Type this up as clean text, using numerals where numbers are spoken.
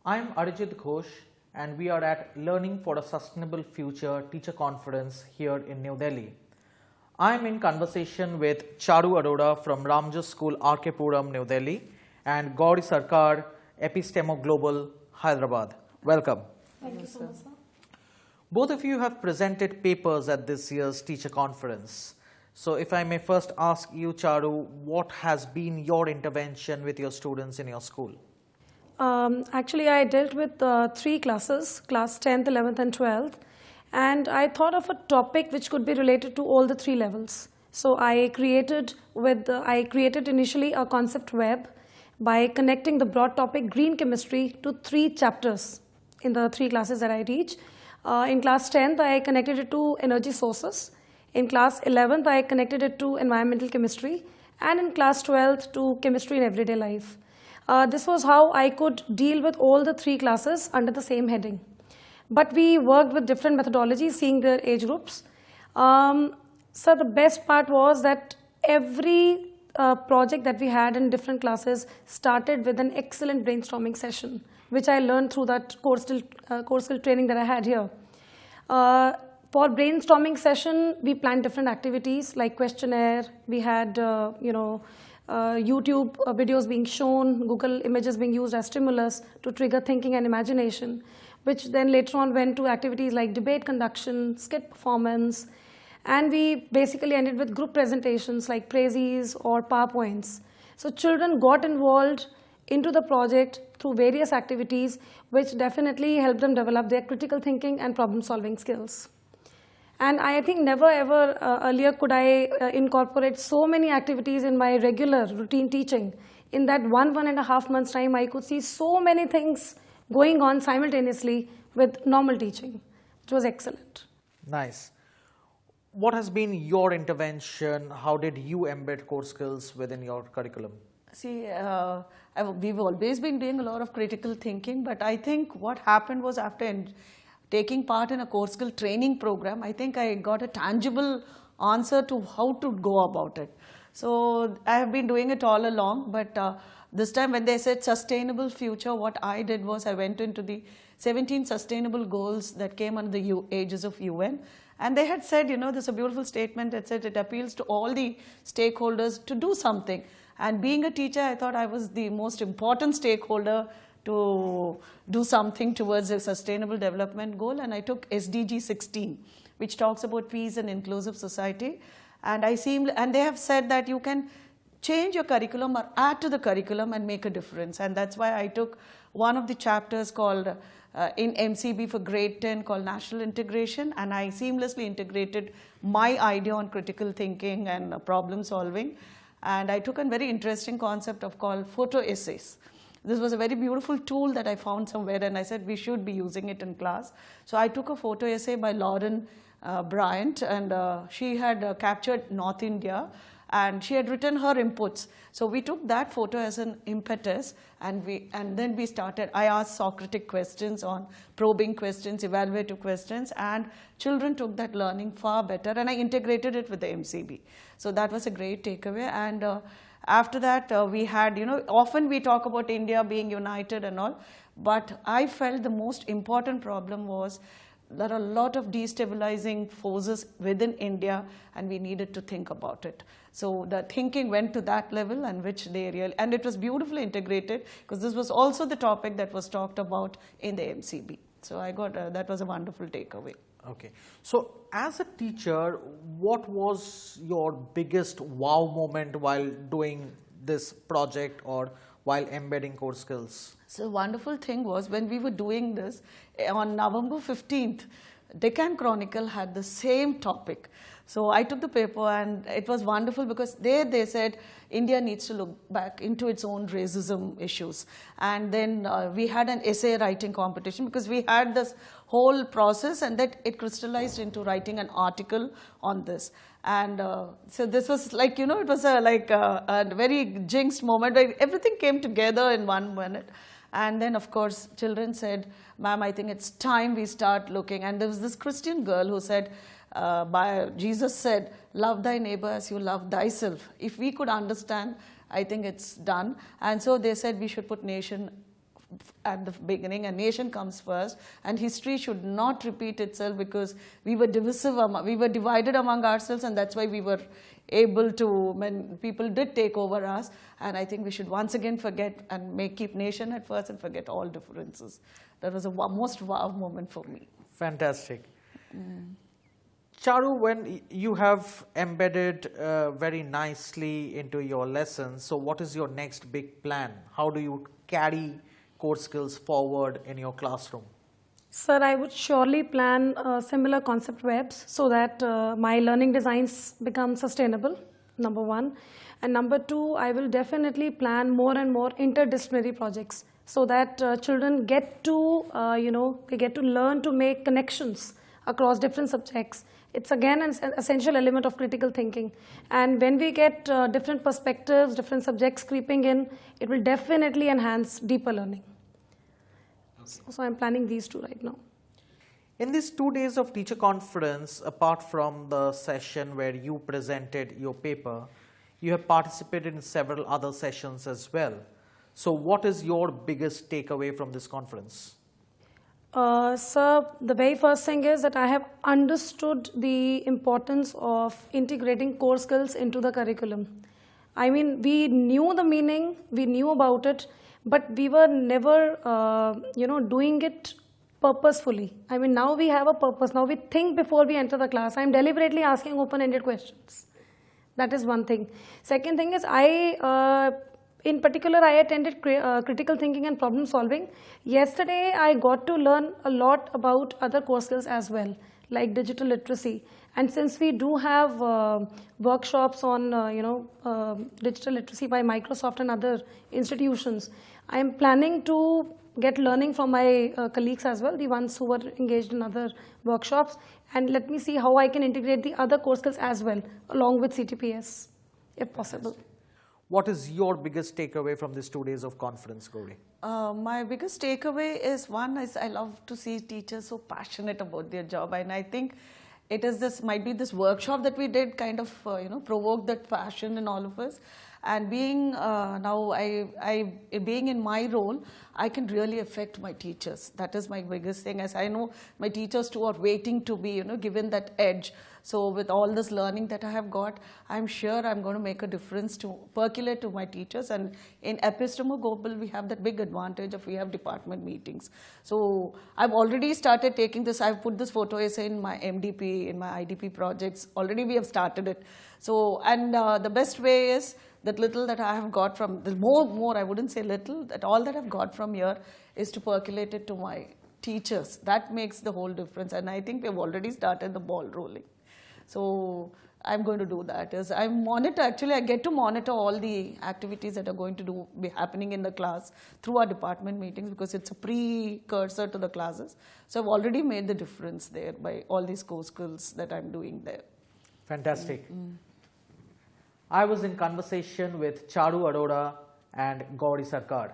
I'm Arijit Ghosh and we are at Learning for a Sustainable Future Teacher Conference here in New Delhi. I'm in conversation with Charu Arora from Ramjas School RK Puram, New Delhi and Gowri Sarkar, Epistemo Global, Hyderabad. Welcome. Thank you so much, sir. Both of you have presented papers at this year's teacher conference. So if I may first ask you, Charu, what has been your intervention with your students in your school? Actually, I dealt with 3 classes, class 10th, 11th and 12th. And I thought of a topic which could be related to all the 3 levels. So I created initially a concept web by connecting the broad topic green chemistry to 3 chapters in the 3 classes that I teach. In class 10th, I connected it to energy sources. In class 11th, I connected it to environmental chemistry. And in class 12th, to chemistry in everyday life. This was how I could deal with all the 3 classes under the same heading. But we worked with different methodologies, seeing their age groups. So the best part was that every project that we had in different classes started with an excellent brainstorming session, which I learned through that core skill training that I had here. For brainstorming session, we planned different activities like questionnaire. We had, YouTube videos being shown, Google images being used as stimulus to trigger thinking and imagination, which then later on went to activities like debate conduction, skit performance, and we basically ended with group presentations like praises or PowerPoints. So children got involved into the project through various activities, which definitely helped them develop their critical thinking and problem-solving skills. And I think never ever earlier could I incorporate so many activities in my regular routine teaching. In that 1.5 months time, I could see so many things going on simultaneously with normal teaching, which was excellent. Nice. What has been your intervention? How did you embed core skills within your curriculum? See, we've always been doing a lot of critical thinking, but I think what happened was after taking part in a core skill training program, I think I got a tangible answer to how to go about it. So I have been doing it all along, but this time when they said sustainable future, what I did was I went into the 17 sustainable goals that came under the aegis of UN. And they had said, there's a beautiful statement that said it appeals to all the stakeholders to do something. And being a teacher, I thought I was the most important stakeholder to do something towards a sustainable development goal. And I took SDG 16, which talks about peace and inclusive society. And they have said that you can change your curriculum or add to the curriculum and make a difference. And that's why I took one of the chapters called in MCB for grade 10 called National Integration, and I seamlessly integrated my idea on critical thinking and problem solving. And I took a very interesting concept called photo essays. This was a very beautiful tool that I found somewhere, and I said we should be using it in class. So I took a photo essay by Lauren Bryant, and she had captured North India, and she had written her inputs. So we took that photo as an impetus, and then we started. I asked Socratic questions on probing questions, evaluative questions, and children took that learning far better, and I integrated it with the MCB. So that was a great takeaway. And after that, we had, often we talk about India being united and all, but I felt the most important problem was there are a lot of destabilizing forces within India, and we needed to think about it. So the thinking went to that level, and and it was beautifully integrated, because this was also the topic that was talked about in the MCB. So I got that was a wonderful takeaway. Okay. So as a teacher, what was your biggest wow moment while doing this project or while embedding core skills? So the wonderful thing was when we were doing this, on November 15th, Deccan Chronicle had the same topic. So I took the paper, and it was wonderful because they said India needs to look back into its own racism issues. And then we had an essay writing competition, because we had this whole process, and that it crystallized into writing an article on this. And so this was like, it was a very jinxed moment where everything came together in 1 minute. And then, of course, children said, "Ma'am, I think it's time we start looking." And there was this Christian girl who said, Jesus said, "Love thy neighbor as you love thyself." If we could understand, I think it's done. And so they said we should put nation at the beginning, a nation comes first, and history should not repeat itself, because we were divisive, we were divided among ourselves, and that's why we were able to, when people did take over us. And I think we should once again forget and keep nation at first and forget all differences. That was a most wow moment for me. Fantastic. Charu, when you have embedded very nicely into your lessons, so what is your next big plan? How do you carry core skills forward in your classroom? Sir, I would surely plan similar concept webs so that my learning designs become sustainable, number one. And number two, I will definitely plan more and more interdisciplinary projects so that children get to, they get to learn to make connections across different subjects. It's again an essential element of critical thinking. And when we get different perspectives, different subjects creeping in, it will definitely enhance deeper learning. So I'm planning these two right now. In these 2 days of teacher conference, apart from the session where you presented your paper, you have participated in several other sessions as well. So what is your biggest takeaway from this conference? Sir, the very first thing is that I have understood the importance of integrating core skills into the curriculum. I mean, we knew the meaning, we knew about it, but we were never, doing it purposefully. I mean, now we have a purpose. Now we think before we enter the class. I'm deliberately asking open-ended questions. That is one thing. Second thing is, in particular, I attended critical thinking and problem solving. Yesterday, I got to learn a lot about other core skills as well, like digital literacy. And since we do have workshops on, digital literacy by Microsoft and other institutions, I am planning to get learning from my colleagues as well, the ones who were engaged in other workshops. And let me see how I can integrate the other core skills as well, along with CTPS, if possible. What is your biggest takeaway from these 2 days of conference, Gauri? My biggest takeaway is, one is I love to see teachers so passionate about their job, and I think it is might be this workshop that we did kind of provoked that passion in all of us. And being now being in my role, I can really affect my teachers. That is my biggest thing, as I know my teachers too are waiting to be given that edge. So with all this learning that I have got, I'm sure I'm going to make a difference to percolate to my teachers. And in Epistemo Global, we have that big advantage of we have department meetings. So I've already started taking this. I've put this photo essay in my MDP, in my IDP projects. Already we have started it. So, and the best way is that little that I have got from, the more, I wouldn't say little, that all that I've got from here is to percolate it to my teachers. That makes the whole difference. And I think we've already started the ball rolling. So I'm going to do that. I get to monitor all the activities that are going to be happening in the class through our department meetings, because it's a precursor to the classes. So I've already made the difference there by all these core skills that I'm doing there. Fantastic. I was in conversation with Charu Arora and Gowri Sarkar.